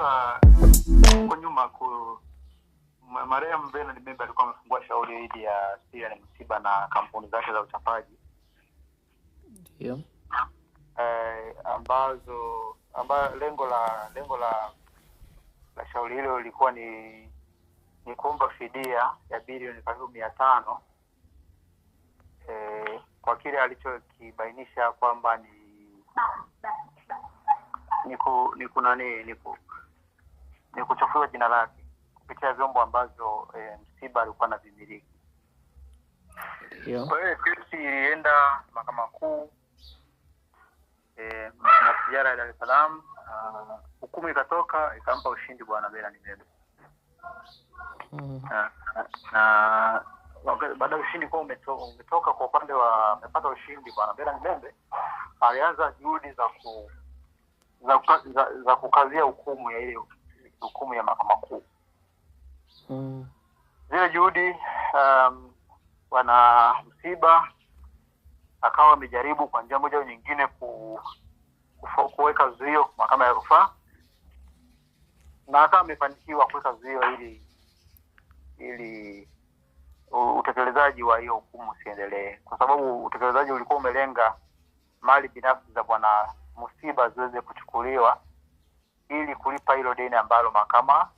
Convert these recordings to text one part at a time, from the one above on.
Sasa kwa nyuma marehemu Bernard Membe alikuwa amefungua shauri dhidi ya Steven Msiba na kampuni zake za uchapaji. Ndio. Ambayo lengo la shauri hilo lilikuwa ni kuomba fidia ya bilioni 500 kwa kile alichokibainisha kwamba ni kuchafua jina lake kupitia vyombo ambazo Msiba alikuwa na vimiliki. Kwa hiyo kesi ilienda Mahakama Kuu na Sijara ya Dar es Salaam. Hukumu ikatoka ikampa ushindi bwana Bernard Membe. Na baada ya ushindi kwa umetoka kwa upande wa amepata ushindi bwana Bernard Membe, alianza juhudi za kukazia hukumu ya ile hukumu ya Mahakama Kuu. Zile juhudi wana Msiba akawa amejaribu kwa njia moja au nyingine kuweka zuio Mahakama ya Rufaa, na akawa amefanikiwa kuweka zuio ili utekelezaji wa hiyo hukumu usiendelee, kwa sababu utekelezaji ulikuwa umelenga mali binafsi za bwana Msiba ziweze kuchukuliwa ili kulipa hilo deni ambalo mahakama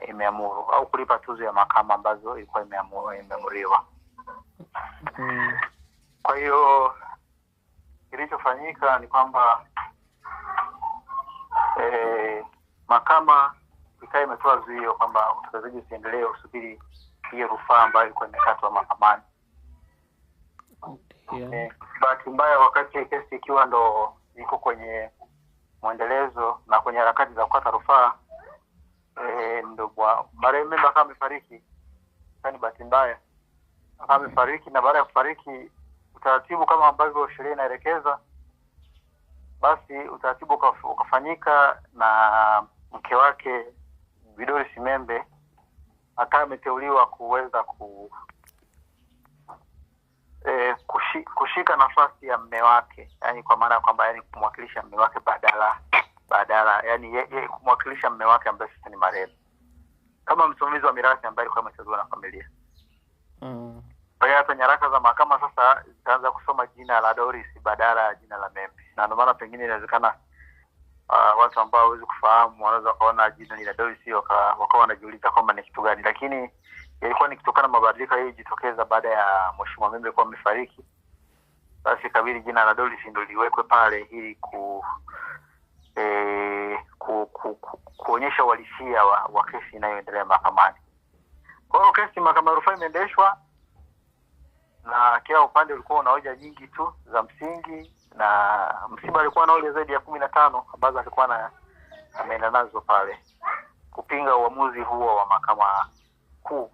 imeamuru au kulipa tuzo ya mahakama ambazo ilikuwa imeamuriwa. Kwa hiyo kilichofanyika ni kwamba mahakama ikawa imetoa zuio kwamba utekelezaji usiendelee, usubiri hiyo rufaa ambayo ilikuwa imekatwa mahakamani. Bahati mbaya wakati kesi ikiwa ndo iko kwenye muendelezo na kwenye harakati za kukata rufaa, ndo marehemu Membe akawa amefariki. Ni bahati mbaya akawa amefariki, na baada ya kufariki utaratibu kama ambavyo sheria inaelekeza, basi utaratibu ukafanyika na mke wake Doris Membe akawa ameteuliwa kuweza kushika nafasi ya mume wake, yani kwa maana kwamba yani kumwakilisha mume wake badala yani yeye kumwakilisha mume wake ambaye sasa ni marehemu, kama msimamizi wa mirathi ambaye alikuwa amechaguliwa na familia. Kwa hiyo hata nyaraka za mahakama sasa zitaanza kusoma jina la Doris badala ya jina la Membe, na ndio maana pengine inawezekana watu ambao hawezi kufahamu wanaweza kuona jina la Doris hiyo wakawa wanajiuliza kwamba ni kitu gani, lakini ilikuwa ni kutokana na mabadiliko yaliyojitokeza baada ya Mheshimiwa Membe kuwa amefariki. Basi kabili jina la Doris ndio liwekwe pale ili kuonyesha uhalisia wa kesi inayoendelea mahakamani. Kwa hiyo kesi Mahakama ya Rufaa imeendeshwa na kila upande ulikuwa una hoja nyingi tu za msingi, na Msiba alikuwa na hoja zaidi ya 15 ambazo alikuwa ameenda nazo pale kupinga uamuzi huo wa Mahakama Kuu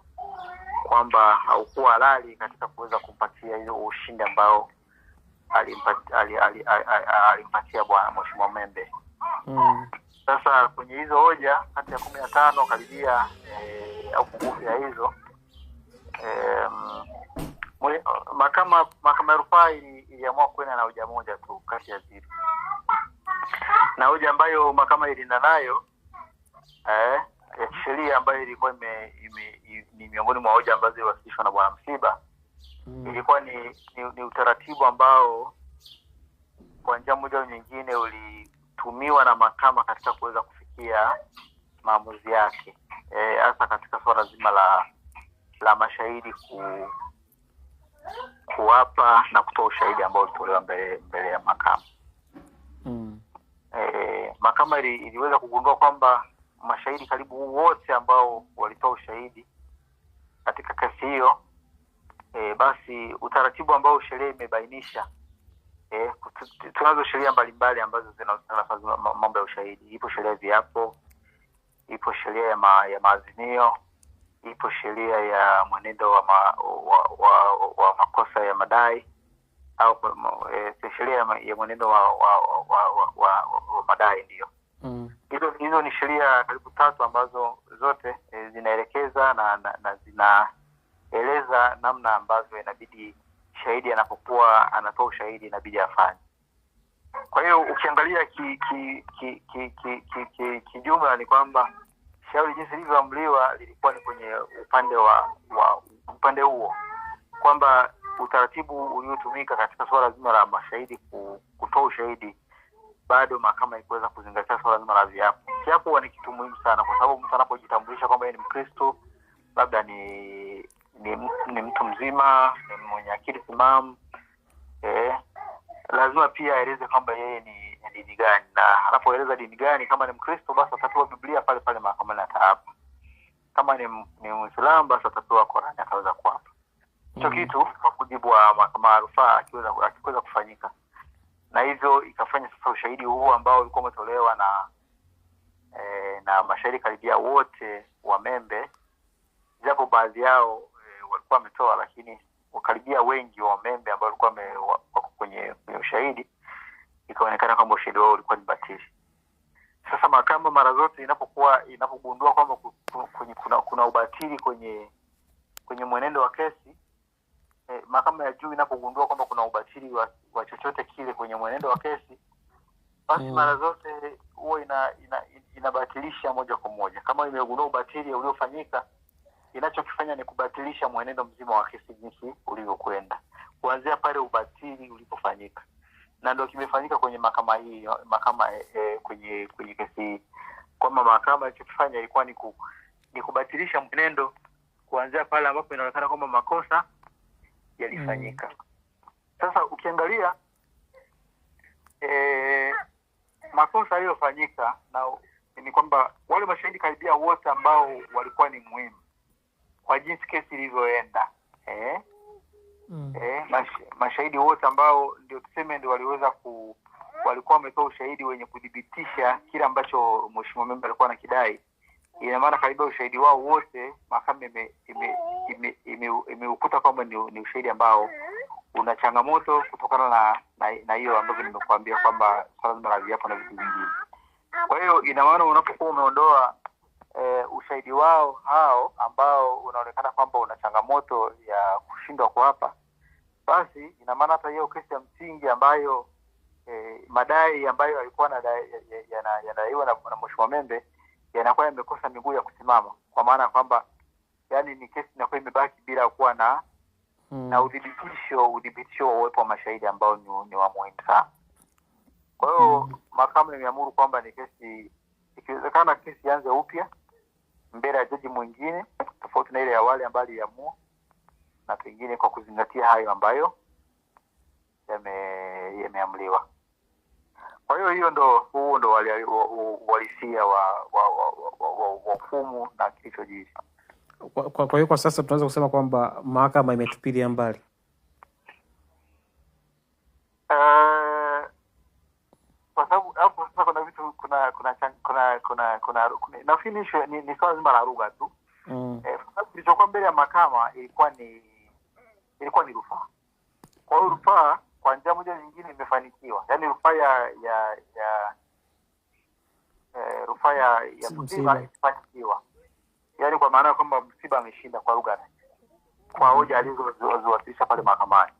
kwamba haukuwa halali katika kuweza kumpatia hiyo ushindi ambao alimpatia bwana Mheshimiwa Membe. Sasa kwenye hizo hoja kati ya 15 karibia au pungufu ya hizo, Mahakama ya Rufaa iliamua kwenda na hoja moja tu kati ya zile, na hoja ambayo mahakama ilienda nayo ya kisheria ambayo ilikuwa ni miongoni mwa hoja ambazo ziliwasilishwa na bwana Msiba, ilikuwa ni utaratibu ambao kwa njia moja au nyingine ulitumiwa na mahakama katika kuweza kufikia maamuzi yake, hasa katika swala zima la mashahidi kuwapa na kutoa ushahidi ambao ulitolewa mbele ya mahakama. Mahakama iliweza kugundua kwamba mashahidi karibu wote ambao walitoa ushahidi katika kesi hiyo, basi utaratibu ambao sheria imebainisha, tunazo sheria mbalimbali ambazo zinahusiana na mambo ya ushahidi. Ipo sheria ya viapo, ipo sheria ya maazimio, ipo sheria ya mwenendo wa makosa ya madai au sheria ya mwenendo wa madai. Ndio hizo ni sheria karibu 3 ambazo zote zinaelekeza na zinaeleza namna ambavyo inabidi shahidi anapokuwa anatoa ushahidi inabidi afanye. Kwa hiyo ukiangalia kijumla ni kwamba shauri jinsi lilivyoamliwa lilikuwa ni kwenye upande huo, kwamba utaratibu uliotumika katika swala zima la mashahidi kutoa ushahidi, bado mahakama ikuweza kuzingatia swala zima la viapo. Kiapo ni kitu muhimu sana, kwa sababu mtu anapojitambulisha kwamba yeye ni Mkristo, labda ni mtu mzima, ni mwenye akili timamu, lazima pia aeleze kwamba yeye ni dini gani, na anapoeleza dini gani, kama ni Mkristo basi atapewa Biblia pale pale mahakamani ataapa. Kama ni Muislamu basi atapewa Qur'ani ataweza kuapa. Hicho kitu kwa mujibu wa mahakama ya rufaa akiweza kufanyika. Na hivyo ikafanya sasa ushahidi huo ambao ulikuwa umetolewa na mashahidi karibia wote wa Membe, japo baadhi yao walikuwa wametoa, lakini wakaribia wengi wa Membe ambao walikuwa wako kwenye ushahidi, ikaonekana kwamba ushahidi wao ulikuwa ni batili. Sasa mahakama mara zote inapogundua kwamba kuna ubatili kwenye mwenendo wa kesi, mahakama ya juu inapogundua kwamba kuna ubatili wa chochote kile kwenye mwenendo wa kesi, basi mara zote huwa inabatilisha moja kwa moja. Kama imegundua ubatili uliofanyika, inachokifanya ni kubatilisha mwenendo mzima wa kesi jinsi ulivyokwenda kuanzia pale ubatili ulipofanyika. Na ndio kimefanyika kwenye mahakama kwenye kesi hii, kwamba mahakama ilichokifanya ilikuwa ni kubatilisha mwenendo kuanzia pale ambapo inaonekana kwamba makosa yalifanyika. Sasa ukiangalia makosa yaliyofanyika na ni kwamba wale mashahidi karibia wote ambao walikuwa ni muhimu kwa jinsi kesi ilivyoenda, mashahidi wote ambao ndio tuseme ndio walikuwa wametoa ushahidi wenye kudhibitisha kile ambacho mheshimiwa Membe alikuwa anakidai. Ina maana karibia ushahidi wao wote mahakama imeukuta kwamba ni ushahidi ambao una changamoto kutokana na hiyo ambavyo nimekuambia kwamba swala zima la viapo na vitu vingine. Kwa hiyo ina maana unapokuwa umeondoa ushahidi wao hao ambao unaonekana kwamba una changamoto ya kushindwa kuapa, basi ina maana hata hiyo kesi ya msingi ambayo madai ambayo yalikuwa yanadaiwa na mheshimiwa Membe yanakuwa yamekosa miguu ya kusimama, kwa maana kwamba yani ni kesi inakuwa imebaki bila kuwa na udhibitisho wa uwepo wa mashahidi ambao ni wa muhimu sana. Kwa hiyo mahakama imeamuru kwamba ni kesi, ikiwezekana kesi ianze upya mbele ya jaji mwingine tofauti na ile ya awali ambayo iliamua, na pengine kwa kuzingatia hayo ambayo yameamliwa. Kwa hiyo huo ndo uhalisia wa hukumu na kilichojiri. Kwa hiyo kwa sasa tunaweza kusema kwamba mahakama imetupilia mbali. Kwa sababu hapo sasa kuna vitu kuna nafikiri ni swala zima la lugha tu. Kilichokuwa mbele ya mahakama ilikuwa ni rufaa. Kwa hiyo rufaa kwa njia moja nyingine imefanikiwa. Yaani rufaa ya Msiba imefanikiwa. Yaani kwa maana kwamba Msiba ameshinda kwa lugha kwa hoja alizoziwasilisha pale mahakamani.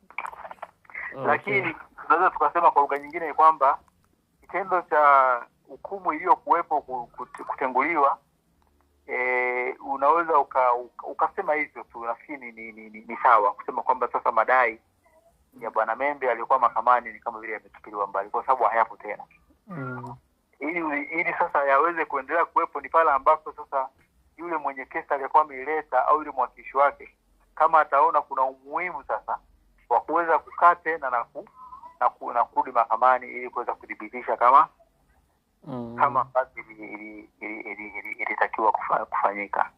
Lakini tunaweza tukasema kwa lugha nyingine ni kwamba kitendo cha hukumu iliyokuwepo kutenguliwa, unaweza ukasema hivyo tu. Nafikiri ni sawa kusema kwamba sasa madai ya bwana Membe alikuwa mahakamani ni kama vile yametupiliwa mbali kwa sababu hayapo tena. Ili sasa yaweze kuendelea kuwepo ni pale ambapo sasa yule mwenye kesi aliyekuwa ameileta au yule mwakilishi wake kama ataona kuna umuhimu sasa wa kuweza kukaa tena na kurudi mahakamani ili kuweza kudhibitisha kama basi ilitakiwa kufanyika.